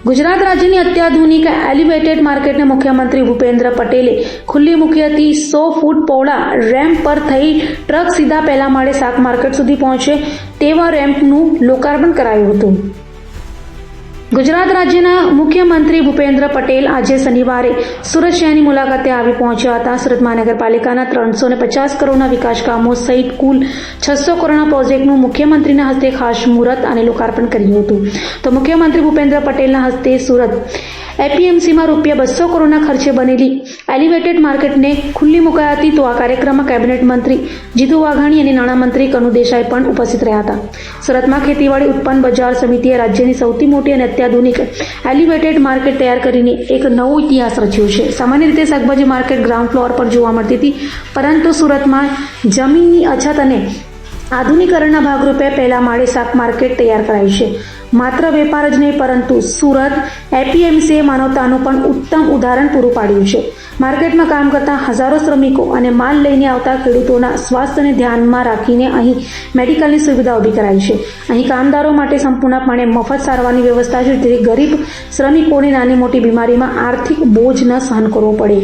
ગુજરાત રાજ્યની અત્યાધુનિક એલિવેટેડ માર્કેટને મુખ્યમંત્રી ભૂપેન્દ્ર પટેલે ખુલ્લી મૂકી હતી। 100 ફૂટ પહોળા રેમ્પ પર થઈ ટ્રક સીધા પહેલા માળે શાક માર્કેટ સુધી પહોંચે તેવા રેમ્પનું લોકાર્પણ કરાયું હતું। ગુજરાત રાજ્યના મુખ્યમંત્રી ભૂપેન્દ્ર પટેલ આજે શનિવારે સુરત શહેરની મુલાકાતે આવી પહોંચ્યા હતા। સુરત મહાનગરપાલિકાના 350 કરોડના વિકાસ કામો સહિત કુલ 600 કરોડના પ્રોજેક્ટનું મુખ્યમંત્રીના હસ્તે ખાસ મુહૂર્ત અને લોકાર્પણ કર્યું હતું। તો મુખ્યમંત્રી ભૂપેન્દ્ર પટેલના હસ્તે સુરત એપીએમસીમાં રૂપિયા 200 કરોડના ખર્ચે બનેલી એલિવેટેડ માર્કેટને ખુલ્લી મુકાઈ હતી। તો આ કાર્યક્રમમાં કેબિનેટ મંત્રી જીતુ વાઘાણી અને નાણામંત્રી કનુ દેસાઈ પણ ઉપસ્થિત રહ્યા હતા। સુરતમાં ખેતીવાડી ઉત્પન્ન બજાર સમિતિએ રાજ્યની સૌથી મોટી અને અત્યાધુનિક એલિવેટેડ માર્કેટ તૈયાર કરીને એક નવો ઇતિહાસ રચ્યો છે। સામાન્ય રીતે શાકભાજી માર્કેટ ગ્રાઉન્ડ ફ્લોર પર જોવા મળતી હતી, પરંતુ સુરતમાં જમીનની અછત અને આધુનિકરણના ભાગરૂપે પહેલા માળે શાક માર્કેટ તૈયાર કરાઈ છે। માત્ર વેપાર જ નહીં, પરંતુ સુરત એપીએમસીએ માનવતાનું પણ ઉત્તમ ઉદાહરણ પૂરું પાડ્યું છે। માર્કેટમાં કામ કરતા હજારો શ્રમિકો અને માલ લઈને આવતા ખેડૂતોના સ્વાસ્થ્યને ધ્યાનમાં રાખીને અહીં મેડિકલની સુવિધા ઊભી કરાઈ છે। અહીં કામદારો માટે સંપૂર્ણપણે મફત સારવારની વ્યવસ્થા છે, જેથી ગરીબ શ્રમિકોને નાની મોટી બીમારીમાં આર્થિક બોજ ન સહન કરવો પડે।